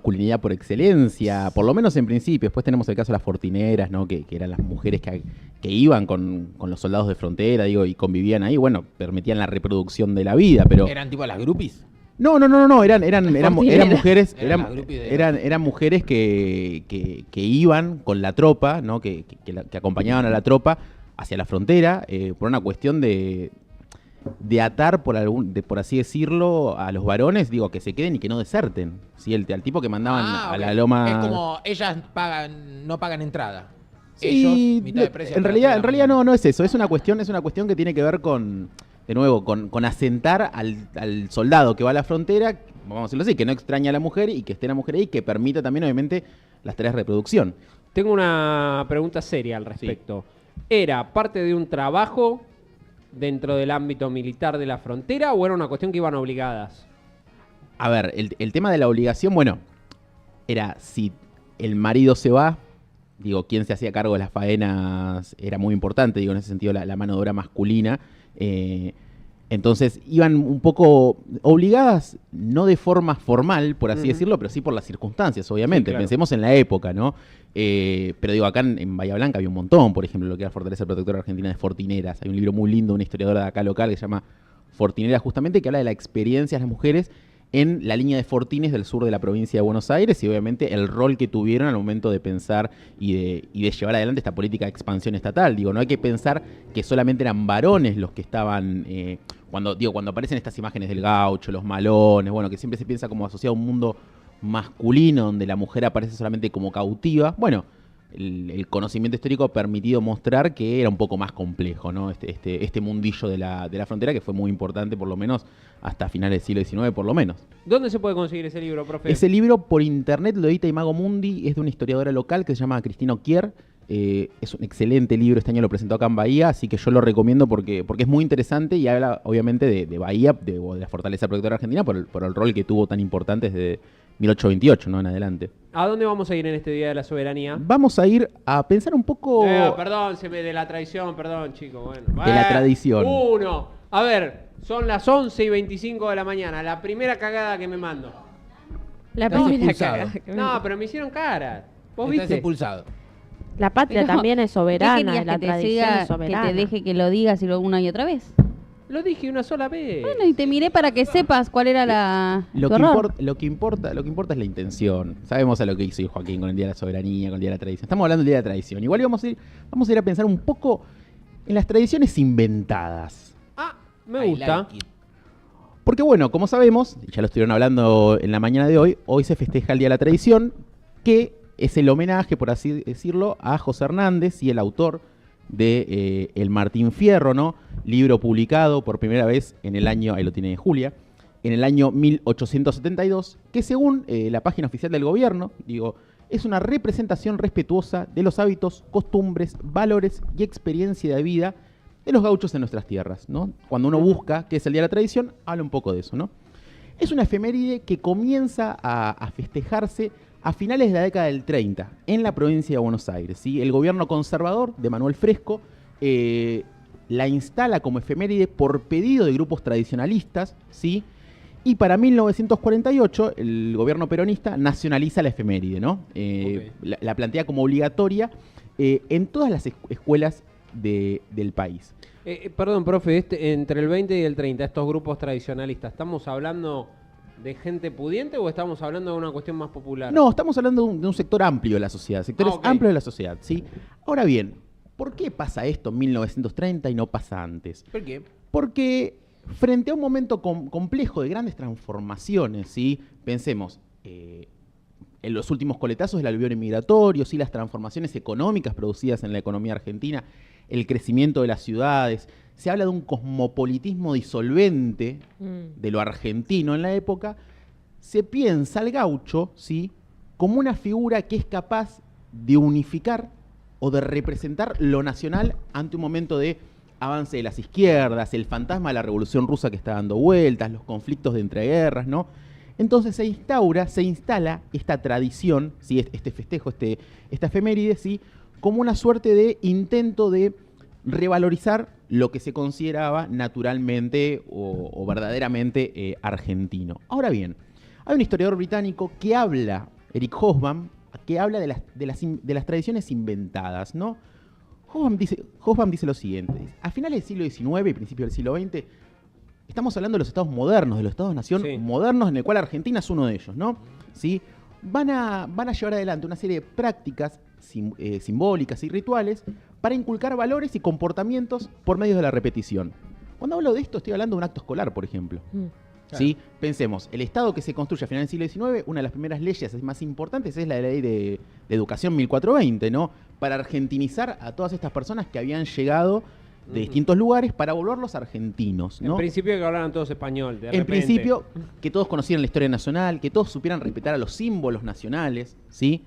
masculinidad por excelencia, por lo menos en principio. Después tenemos el caso de las fortineras, ¿no? Que eran las mujeres que iban con los soldados de frontera, digo, y convivían ahí, bueno, permitían la reproducción de la vida, pero... ¿Eran tipo las groupies? No, eran mujeres, Fortinera. eran mujeres que iban con la tropa, ¿no? Que acompañaban a la tropa hacia la frontera, por una cuestión de atar, por así decirlo, a los varones, digo, que se queden y que no deserten. ¿Sí? Al tipo que mandaban a la loma. Es como ellas no pagan entrada. Sí, Ellos, mitad de precio. en realidad no es eso. Es una cuestión que tiene que ver con, de nuevo, con asentar al soldado que va a la frontera, vamos a decirlo así, que no extraña a la mujer y que esté la mujer ahí, que permita también, obviamente, las tareas de reproducción. Tengo una pregunta seria al respecto. Sí. ¿Era parte de un trabajo dentro del ámbito militar de la frontera o era una cuestión que iban obligadas? A ver, el tema de la obligación, bueno, era si el marido se va, digo, quien se hacía cargo de las faenas era muy importante, digo, en ese sentido la mano de obra masculina. Entonces iban un poco obligadas, no de forma formal, por así decirlo, pero sí por las circunstancias, obviamente. Sí, claro. Pensemos en la época, ¿no? Pero digo, acá en Bahía Blanca había un montón, por ejemplo, lo que era Fortaleza Protectora Argentina de Fortineras. Hay un libro muy lindo de una historiadora de acá local que se llama Fortineras, justamente, que habla de la experiencia de las mujeres en la línea de Fortines del sur de la provincia de Buenos Aires y obviamente el rol que tuvieron al momento de pensar y de llevar adelante esta política de expansión estatal. Digo, no hay que pensar que solamente eran varones los que estaban, cuando aparecen estas imágenes del gaucho, los malones, bueno, que siempre se piensa como asociado a un mundo masculino donde la mujer aparece solamente como cautiva. Bueno, el conocimiento histórico ha permitido mostrar que era un poco más complejo, ¿no? Este mundillo de la frontera, que fue muy importante, por lo menos hasta finales del siglo XIX, por lo menos. ¿Dónde se puede conseguir ese libro, profe? Ese libro por internet lo edita Imago Mundi, es de una historiadora local que se llama Cristina Oquier. Es un excelente libro, este año lo presentó acá en Bahía, así que yo lo recomiendo porque es muy interesante y habla obviamente de Bahía, de la Fortaleza Protectora Argentina, por el rol que tuvo tan importante desde 1828, ¿no? En adelante. ¿A dónde vamos a ir en este Día de la Soberanía? Vamos a ir a pensar un poco... Perdón, de la tradición, perdón, chicos. Bueno. De la tradición. A ver, son las 11:25 de la mañana, la primera cagada que me mando. La primera cagada. No, pero me hicieron cara. ¿Vos Estás viste? expulsado. La patria también es soberana, la tradición es soberana. Que te deje que lo digas una y otra vez. Lo dije una sola vez. Bueno, y te miré para que sepas cuál era lo que importa es la intención. Sabemos a lo que hizo Joaquín con el Día de la Soberanía, con el Día de la Tradición. Estamos hablando del Día de la Tradición. Igual vamos a ir a pensar un poco en las tradiciones inventadas. Me gusta. Porque bueno, como sabemos, ya lo estuvieron hablando en la mañana de hoy se festeja el Día de la Tradición, que es el homenaje, por así decirlo, a José Hernández y el autor de El Martín Fierro, ¿no? Libro publicado por primera vez en el año, ahí lo tiene Julia, en el año 1872, que según la página oficial del gobierno, es una representación respetuosa de los hábitos, costumbres, valores y experiencia de vida de los gauchos en nuestras tierras, ¿no? Cuando uno busca qué es el Día de la Tradición, habla un poco de eso, ¿no? Es una efeméride que comienza a festejarse a finales de la década del 30, en la provincia de Buenos Aires, ¿sí? El gobierno conservador de Manuel Fresco la instala como efeméride por pedido de grupos tradicionalistas, ¿sí? Y para 1948, el gobierno peronista nacionaliza la efeméride, ¿no? La plantea como obligatoria en todas las escuelas del país. Perdón, profe, entre el 20 y el 30, estos grupos tradicionalistas, ¿estamos hablando de gente pudiente o estamos hablando de una cuestión más popular? No, estamos hablando de un sector amplio de la sociedad, sectores amplios de la sociedad, ¿sí? Ahora bien, ¿por qué pasa esto en 1930 y no pasa antes? ¿Por qué? Porque frente a un momento complejo de grandes transformaciones, ¿sí? Pensemos en los últimos coletazos del aluvión inmigratorio, ¿sí? Las transformaciones económicas producidas en la economía argentina, el crecimiento de las ciudades. Se habla de un cosmopolitismo disolvente de lo argentino en la época. Se piensa al gaucho, ¿sí? Como una figura que es capaz de unificar o de representar lo nacional ante un momento de avance de las izquierdas, el fantasma de la Revolución Rusa que está dando vueltas, los conflictos de entreguerras, ¿no? Entonces se instala esta tradición, ¿sí? Este festejo, esta efeméride, ¿sí? Como una suerte de intento de revalorizar lo que se consideraba naturalmente o verdaderamente argentino. Ahora bien, hay un historiador británico que habla Eric Hobsbawm, que habla de las tradiciones inventadas, ¿no? Hobsbawm dice lo siguiente: a finales del siglo XIX y principios del siglo XX, estamos hablando de los estados modernos, de los estados-nación modernos, en el cual Argentina es uno de ellos, ¿no? ¿Sí? Van a llevar adelante una serie de prácticas simbólicas y rituales para inculcar valores y comportamientos por medio de la repetición. Cuando hablo de esto, estoy hablando de un acto escolar, por ejemplo. ¿Sí? Pensemos, el Estado que se construye a finales del siglo XIX, una de las primeras leyes más importantes es la ley de educación 1420, ¿no? Para argentinizar a todas estas personas que habían llegado de distintos lugares para volverlos argentinos, ¿no? En principio que hablaran todos español, de repente. En principio, que todos conocieran la historia nacional, que todos supieran respetar a los símbolos nacionales, ¿sí?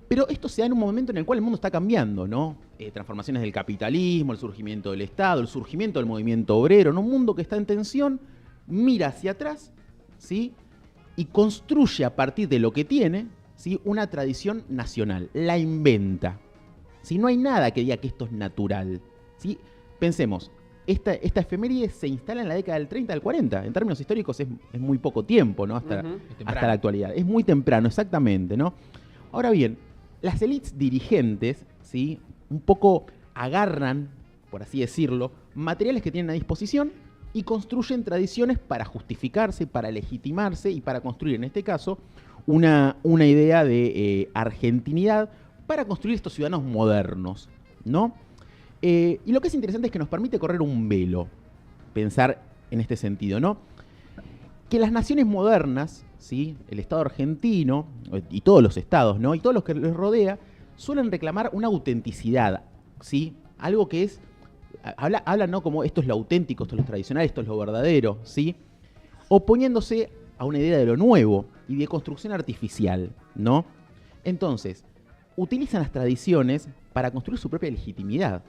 Pero esto se da en un momento en el cual el mundo está cambiando, ¿no? Transformaciones del capitalismo, el surgimiento del Estado, el surgimiento del movimiento obrero, en un mundo que está en tensión, mira hacia atrás, ¿sí? Y construye a partir de lo que tiene, ¿sí? Una tradición nacional, la inventa. ¿Sí? No hay nada que diga que esto es natural, ¿sí? Pensemos, esta efeméride se instala en la década del 30 al 40. En términos históricos es muy poco tiempo, ¿no? Hasta la actualidad. Es muy temprano, exactamente, ¿no? Ahora bien, las élites dirigentes, ¿sí? Un poco agarran, por así decirlo, materiales que tienen a disposición y construyen tradiciones para justificarse, para legitimarse y para construir, en este caso, una idea de argentinidad para construir estos ciudadanos modernos, ¿no? Y lo que es interesante es que nos permite correr un velo, pensar en este sentido, ¿no? Que las naciones modernas, ¿sí? El Estado argentino y todos los estados, ¿no? Y todos los que les rodea, suelen reclamar una autenticidad, ¿sí? Algo que es... Hablan, ¿no? Como esto es lo auténtico, esto es lo tradicional, esto es lo verdadero, ¿sí? Oponiéndose a una idea de lo nuevo y de construcción artificial, ¿no? Entonces, utilizan las tradiciones para construir su propia legitimidad,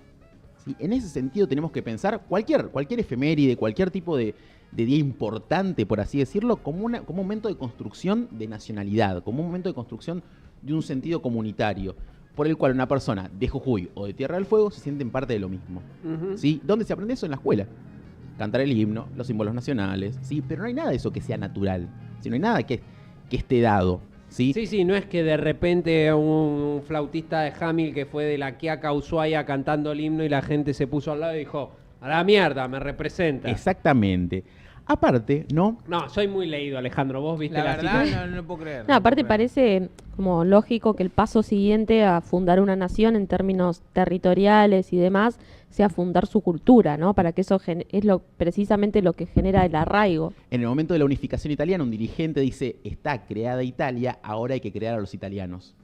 ¿sí? En ese sentido tenemos que pensar cualquier efeméride, cualquier tipo de día importante, por así decirlo, como un momento de construcción de nacionalidad, como un momento de construcción de un sentido comunitario, por el cual una persona de Jujuy o de Tierra del Fuego se sienten parte de lo mismo. ¿Sí? ¿Dónde se aprende eso? En la escuela. Cantar el himno, los símbolos nacionales, ¿sí? Pero no hay nada de eso que sea natural, ¿sí? No hay nada que esté dado, ¿sí? Sí, no es que de repente un flautista de Jamil que fue de la Quiaca a Ushuaia cantando el himno y la gente se puso al lado y dijo, a la mierda, me representa. Exactamente. Aparte, ¿no? No, soy muy leído, Alejandro. ¿Vos viste La verdad, cita? no puedo creer. No, aparte parece como lógico que el paso siguiente a fundar una nación en términos territoriales y demás sea fundar su cultura, ¿no? Para que eso es precisamente lo que genera el arraigo. En el momento de la unificación italiana, un dirigente dice, está creada Italia, ahora hay que crear a los italianos.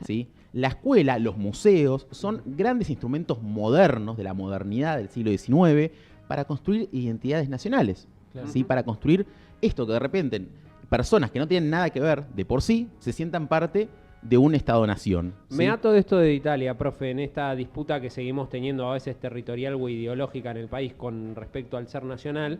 ¿Sí? La escuela, los museos, son grandes instrumentos modernos de la modernidad del siglo XIX para construir identidades nacionales. Claro. ¿Sí? Para construir esto que de repente personas que no tienen nada que ver de por sí se sientan parte de un Estado-nación. ¿Sí? Me ato de esto de Italia, profe, en esta disputa que seguimos teniendo a veces territorial o ideológica en el país con respecto al ser nacional.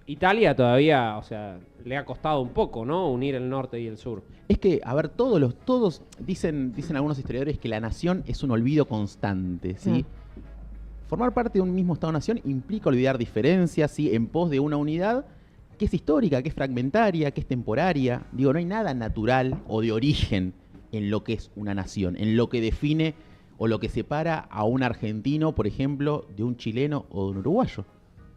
Italia todavía, o sea, le ha costado un poco, ¿no? Unir el norte y el sur. Es que, a ver, todos dicen algunos historiadores que la nación es un olvido constante, ¿sí? Formar parte de un mismo Estado-nación implica olvidar diferencias, ¿sí? En pos de una unidad que es histórica, que es fragmentaria, que es temporaria. Digo, no hay nada natural o de origen en lo que es una nación, en lo que define o lo que separa a un argentino, por ejemplo, de un chileno o de un uruguayo.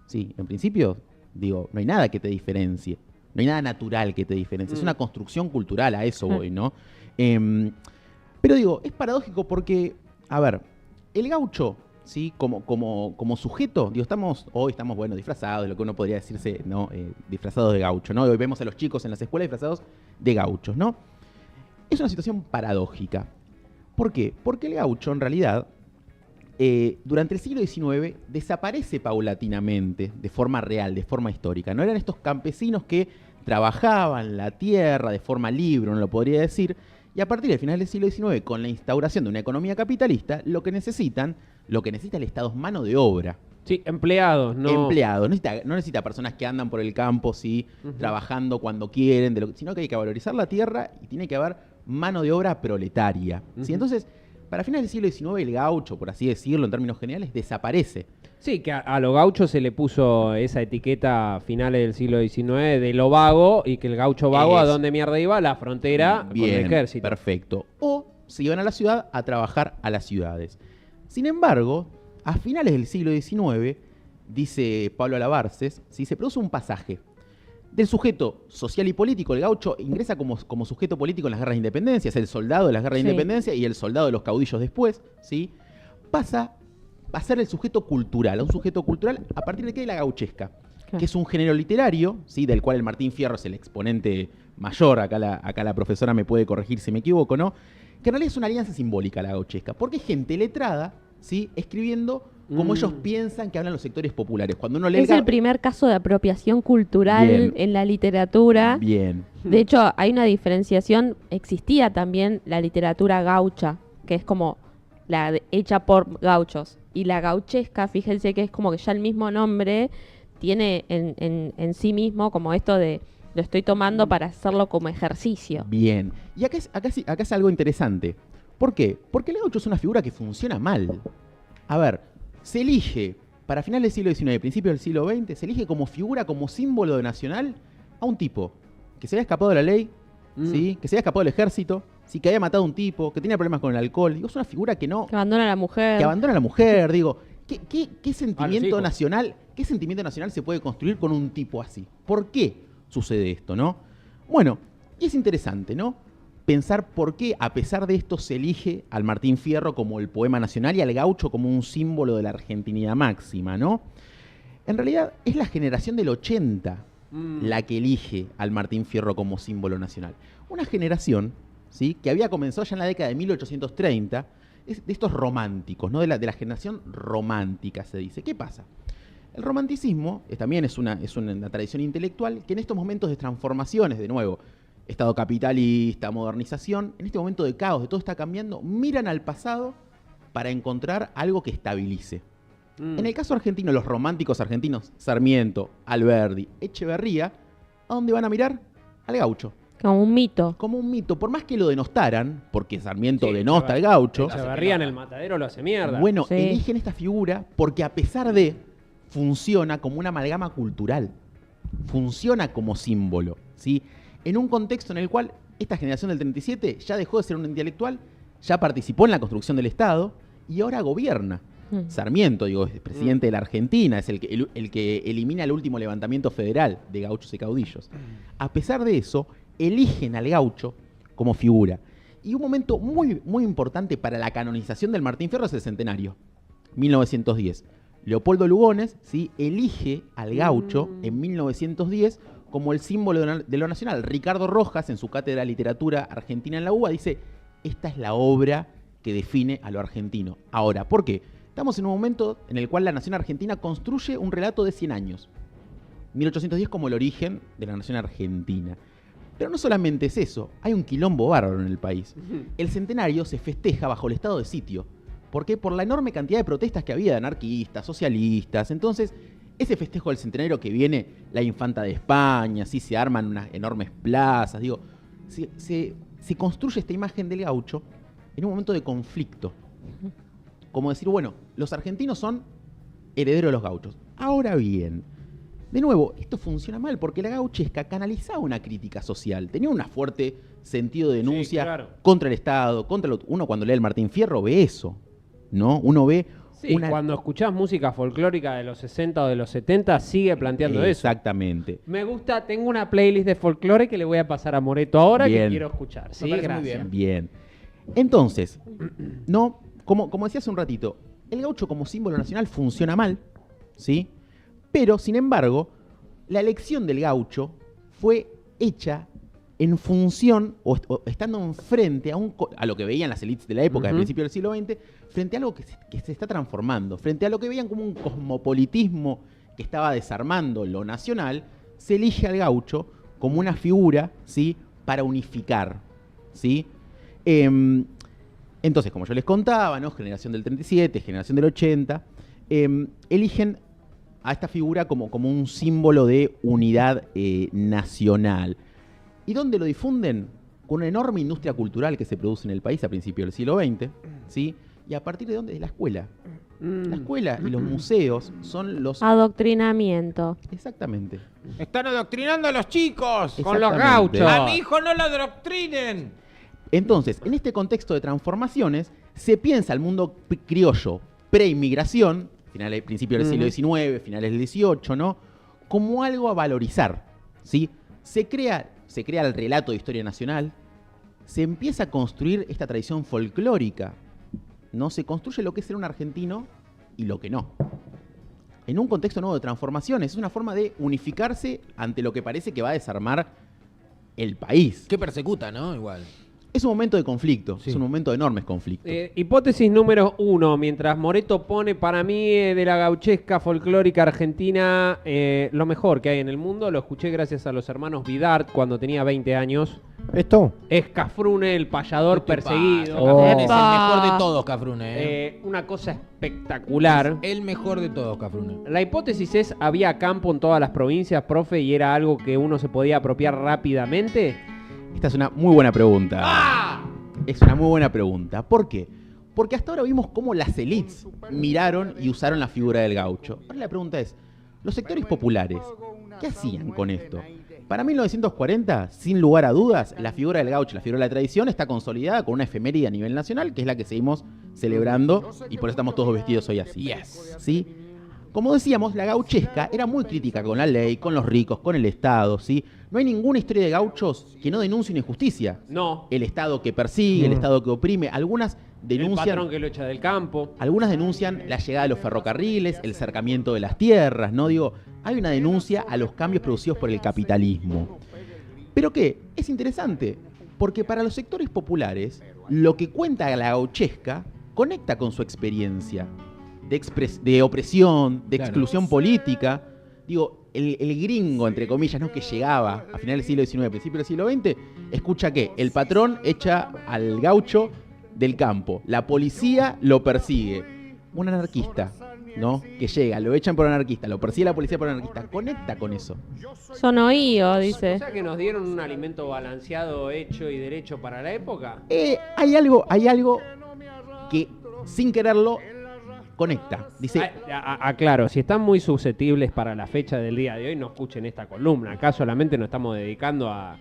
Sí, en principio, digo, no hay nada que te diferencie. No hay nada natural que te diferencie. Es una construcción cultural, a eso voy, ¿no? Pero digo, es paradójico porque, a ver, el gaucho, ¿sí? Como sujeto, digo, hoy estamos, bueno, disfrazados de lo que uno podría decirse, ¿no? Disfrazados de gaucho, ¿no? Hoy vemos a los chicos en las escuelas disfrazados de gauchos, ¿no? Es una situación paradójica. ¿Por qué? Porque el gaucho, en realidad, durante el siglo XIX desaparece paulatinamente, de forma real, de forma histórica. No eran estos campesinos que trabajaban la tierra de forma libre, uno lo podría decir, y a partir del final del siglo XIX, con la instauración de una economía capitalista, lo que necesita el Estado es mano de obra. Sí, empleados, ¿no? Empleados. No necesita personas que andan por el campo, sí, trabajando cuando quieren, sino que hay que valorizar la tierra y tiene que haber mano de obra proletaria. ¿Sí? Entonces, Para finales del siglo XIX el gaucho, por así decirlo en términos generales, desaparece. Sí, que a los gauchos se le puso esa etiqueta a finales del siglo XIX de lo vago, y que el gaucho vago, ¿a dónde mierda iba? A la frontera con el ejército. Perfecto. O se iban a la ciudad a trabajar a las ciudades. Sin embargo, a finales del siglo XIX, dice Pablo Alabarces, ¿sí? Se produce un pasaje del sujeto social y político. El gaucho ingresa como sujeto político en las guerras de independencia, es el soldado de las guerras de Sí. independencia y el soldado de los caudillos después, ¿sí? Pasa a ser el sujeto cultural, a un sujeto cultural a partir de qué, de la gauchesca, Claro. que es un género literario, ¿sí? Del cual el Martín Fierro es el exponente mayor. Acá la profesora me puede corregir si me equivoco, ¿no? Que en realidad es una alianza simbólica la gauchesca, porque es gente letrada, ¿sí? Escribiendo como ellos piensan que hablan los sectores populares. Cuando uno lee Es el primer caso de apropiación cultural Bien. en la literatura. Bien. De hecho, hay una diferenciación. Existía también la literatura gaucha, que es como hecha por gauchos. Y la gauchesca, fíjense que es como que ya el mismo nombre tiene en sí mismo como esto de lo estoy tomando para hacerlo como ejercicio. Bien. Y acá es algo interesante. ¿Por qué? Porque el gaucho es una figura que funciona mal. A ver, se elige para finales del siglo XIX, principios del siglo XX, se elige como figura, como símbolo nacional a un tipo que se había escapado de la ley, ¿sí? Que se había escapado del ejército, ¿sí? Que había matado a un tipo, que tenía problemas con el alcohol. Digo, es una figura que no... Que abandona a la mujer. Que abandona a la mujer, digo. ¿Qué sentimiento hijos. nacional, qué sentimiento nacional se puede construir con un tipo así? ¿Por qué sucede esto, no? Bueno, y es interesante, ¿no? Pensar por qué, a pesar de esto, se elige al Martín Fierro como el poema nacional y al gaucho como un símbolo de la argentinidad máxima, ¿no? En realidad es la generación del 80 la que elige al Martín Fierro como símbolo nacional. Una generación, ¿sí? Que había comenzado ya en la década de 1830, de estos románticos, ¿no? De la generación romántica, se dice. ¿Qué pasa? El romanticismo también es una tradición intelectual que en estos momentos de transformaciones, de nuevo, Estado capitalista, modernización, en este momento de caos, de todo está cambiando, miran al pasado para encontrar algo que estabilice. En el caso argentino, los románticos argentinos, Sarmiento, Alberdi, Echeverría, ¿a dónde van a mirar? Al gaucho. Como un mito. Como un mito, por más que lo denostaran, porque Sarmiento Sí, denosta al gaucho, Echeverría en el matadero lo hace mierda. bueno, Sí. eligen esta figura porque a pesar de, funciona como una amalgama cultural, funciona como símbolo, ¿sí? En un contexto en el cual esta generación del 37 ya dejó de ser un intelectual, ya participó en la construcción del Estado y ahora gobierna. Sarmiento, digo, es presidente de la Argentina, es el que elimina el último levantamiento federal de gauchos y caudillos. A pesar de eso, eligen al gaucho como figura. Y un momento muy, muy importante para la canonización del Martín Fierro es el centenario, 1910. Leopoldo Lugones, ¿sí? Elige al gaucho en 1910 como el símbolo de lo nacional. Ricardo Rojas, en su cátedra de literatura argentina en la UBA, dice, esta es la obra que define a lo argentino. Ahora, ¿por qué? Estamos en un momento en el cual la nación argentina construye un relato de 100 años. 1810 como el origen de la nación argentina. Pero no solamente es eso, hay un quilombo bárbaro en el país. El centenario se festeja bajo el estado de sitio. ¿Por qué? Por la enorme cantidad de protestas que había de anarquistas, socialistas. Entonces, ese festejo del centenario que viene la infanta de España, ¿sí? Se arman unas enormes plazas, digo, se construye esta imagen del gaucho en un momento de conflicto. Como decir, bueno, los argentinos son herederos de los gauchos. Ahora bien, de nuevo, esto funciona mal porque la gauchesca canalizaba una crítica social, tenía un fuerte sentido de denuncia claro. contra el Estado, uno cuando lee el Martín Fierro ve eso, ¿no? Uno ve Sí, cuando escuchás música folclórica de los 60 o de los 70 sigue planteando eso. Exactamente. Me gusta, tengo una playlist de folclore que le voy a pasar a Moreto ahora Bien. que quiero escuchar. Sí, parece muy gracias. Bien. Entonces, no, como decía hace un ratito, el gaucho como símbolo nacional funciona mal, ¿sí? Pero, sin embargo, la elección del gaucho fue hecha en función, o estando enfrente a lo que veían las élites de la época, del principio del siglo XX, frente a algo que se está transformando, frente a lo que veían como un cosmopolitismo que estaba desarmando lo nacional, se elige al gaucho como una figura, ¿sí? Para unificar, ¿sí? Entonces, como yo les contaba, ¿no? Generación del 37, generación del 80, eligen a esta figura como un símbolo de unidad nacional. ¿Y dónde lo difunden? con una enorme industria cultural que se produce en el país a principios del siglo XX, ¿sí? Y a partir de dónde? De la escuela. La escuela y los museos son los... Adoctrinamiento. Exactamente. Están adoctrinando a los chicos. Con los Exactamente. gauchos. A mi hijo no lo adoctrinen. Entonces, en este contexto de transformaciones, se piensa el mundo criollo pre-inmigración, principios del siglo XIX, finales del XVIII, ¿no? Como algo a valorizar, ¿sí? Se crea el relato de historia nacional, se empieza a construir esta tradición folclórica, ¿no? Se construye lo que es ser un argentino y lo que no. En un contexto nuevo de transformaciones, es una forma de unificarse ante lo que parece que va a desarmar el país. Qué persecuta, ¿no? Igual. Es un momento de conflicto, Sí. es un momento de enormes conflictos. Hipótesis número 1. Mientras Moreto pone para mí de la gauchesca folclórica argentina lo mejor que hay en el mundo, lo escuché gracias a los hermanos Vidart cuando tenía 20 años. ¿Esto? Es Cafrune, el payador ¿Qué te perseguido. pasa? Cafrune es el Epa. mejor de todos, Cafrune. Una cosa espectacular. El mejor de todos, Cafrune. La hipótesis es, ¿había campo en todas las provincias, profe, y era algo que uno se podía apropiar rápidamente? Esta es una muy buena pregunta. Es una muy buena pregunta. ¿Por qué? Porque hasta ahora vimos cómo las élites miraron y usaron la figura del gaucho. Ahora la pregunta es, ¿los sectores populares qué hacían con esto? Para 1940, sin lugar a dudas, la figura del gaucho, la figura de la tradición, está consolidada con una efeméride a nivel nacional, que es la que seguimos celebrando, y por eso estamos todos vestidos hoy así. Yes. ¿Sí? Como decíamos, la gauchesca era muy crítica con la ley, con los ricos, con el Estado, ¿sí? No hay ninguna historia de gauchos que no denuncie una injusticia. No. El Estado que persigue, el Estado que oprime. Algunas El denuncian, patrón que lo echa del campo. algunas denuncian la llegada de los ferrocarriles, el cercamiento de las tierras, ¿no? Digo, hay una denuncia a los cambios producidos por el capitalismo. ¿Pero qué? Es interesante, porque para los sectores populares, lo que cuenta la gauchesca conecta con su experiencia de opresión, de Claro. exclusión política. Digo, el gringo, entre comillas, ¿no? Que llegaba a finales del siglo XIX, principios del siglo XX, escucha que el patrón echa al gaucho del campo, la policía lo persigue. Un anarquista, ¿no? Que llega, lo echan por anarquista, lo persigue la policía por anarquista, conecta con eso. Son oídos, O dice. sea que nos dieron un alimento balanceado, hecho y derecho para la época. Hay algo que, sin quererlo, conecta. Dice, Claro, si están muy susceptibles para la fecha del día de hoy, no escuchen esta columna. Acá solamente nos estamos dedicando a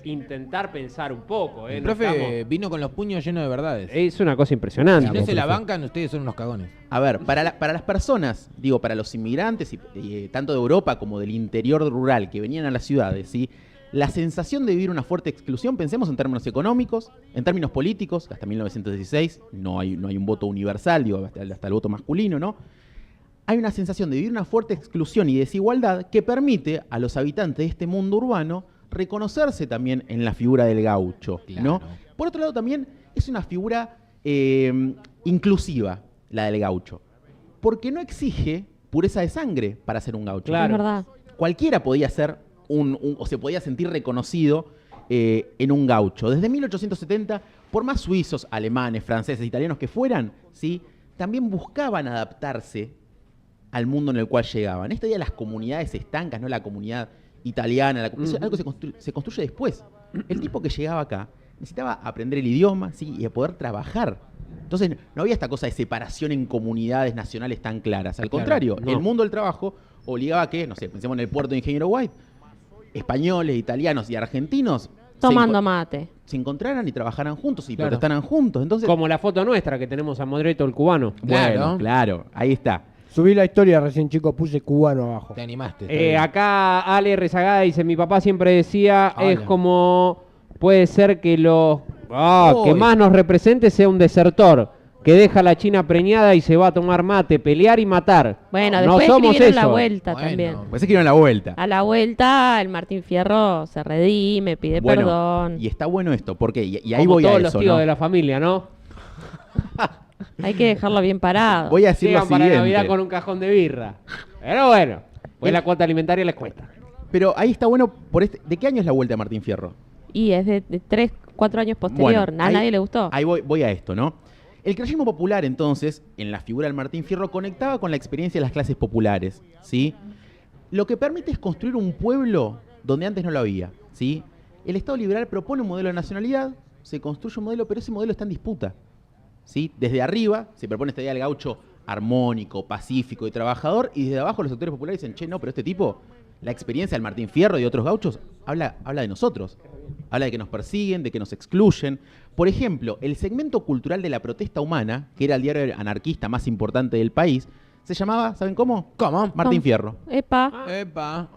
intentar pensar un poco. El No profe estamos- vino con los puños llenos de verdades. Es una cosa impresionante. Si no se la bancan, ustedes son unos cagones. a ver, para las personas, digo, para los inmigrantes, tanto de Europa como del interior rural que venían a las ciudades, ¿sí? La sensación de vivir una fuerte exclusión, pensemos en términos económicos, en términos políticos, hasta 1916 no hay un voto universal, digo, hasta el voto masculino, ¿no? Hay una sensación de vivir una fuerte exclusión y desigualdad que permite a los habitantes de este mundo urbano reconocerse también en la figura del gaucho, ¿no? Claro. Por otro lado, también es una figura inclusiva, la del gaucho, porque no exige pureza de sangre para ser un gaucho. Claro. Es verdad. Cualquiera podía ser o se podía sentir reconocido en un gaucho. Desde 1870, por más suizos, alemanes, franceses, italianos que fueran, ¿sí? También buscaban adaptarse al mundo en el cual llegaban. Esta idea de las comunidades estancas, no la comunidad italiana, eso es algo que se construye después. El tipo que llegaba acá necesitaba aprender el idioma, ¿sí? Y poder trabajar. Entonces no había esta cosa de separación en comunidades nacionales tan claras. Al Claro, contrario, no. el mundo del trabajo obligaba a que, no sé, pensemos en el puerto de Ingeniero White, españoles, italianos y argentinos Tomando mate. se encontraran y trabajaran juntos y Claro. protestaran juntos. Entonces, Como la foto nuestra que tenemos a Modreto el cubano. bueno, claro, ahí está. Subí la historia recién, chicos, puse cubano abajo. Te animaste. está bien. Acá Ale Rezagada dice, mi papá siempre decía, es Hola. como puede ser que que Uy. más nos represente sea un desertor, que deja a la China preñada y se va a tomar mate, pelear y matar. Bueno, no después somos escribieron la eso. vuelta Bueno. también. Pues es que dieron la vuelta. A la vuelta, el Martín Fierro se redime, pide Bueno, perdón. y está bueno esto, porque y ahí Como voy a todos eso, los tíos ¿no? de la familia, ¿no? Hay que dejarlo bien parado. Voy a decir lo Llegan para siguiente. Navidad con un cajón de birra. Pero bueno, pues la cuota alimentaria les cuesta. Pero ahí está bueno ¿de qué año es la vuelta de Martín Fierro? Y es de 3, 4 años posterior. Bueno, A ahí- nadie le gustó. Ahí voy a esto, ¿no? El criollismo popular, entonces, en la figura del Martín Fierro, conectaba con la experiencia de las clases populares, ¿sí? Lo que permite es construir un pueblo donde antes no lo había, ¿sí? El Estado liberal propone un modelo de nacionalidad, se construye un modelo, pero ese modelo está en disputa. ¿Sí? Desde arriba se propone esta idea del gaucho armónico, pacífico y trabajador, y desde abajo los sectores populares dicen, che, no, pero este tipo, la experiencia del Martín Fierro y de otros gauchos, habla de nosotros. Habla de que nos persiguen, de que nos excluyen. Por ejemplo, el segmento cultural de La Protesta Humana, que era el diario anarquista más importante del país, se llamaba, ¿saben cómo? ¿Cómo? Martín ¿Cómo? Fierro. Epa. Epa.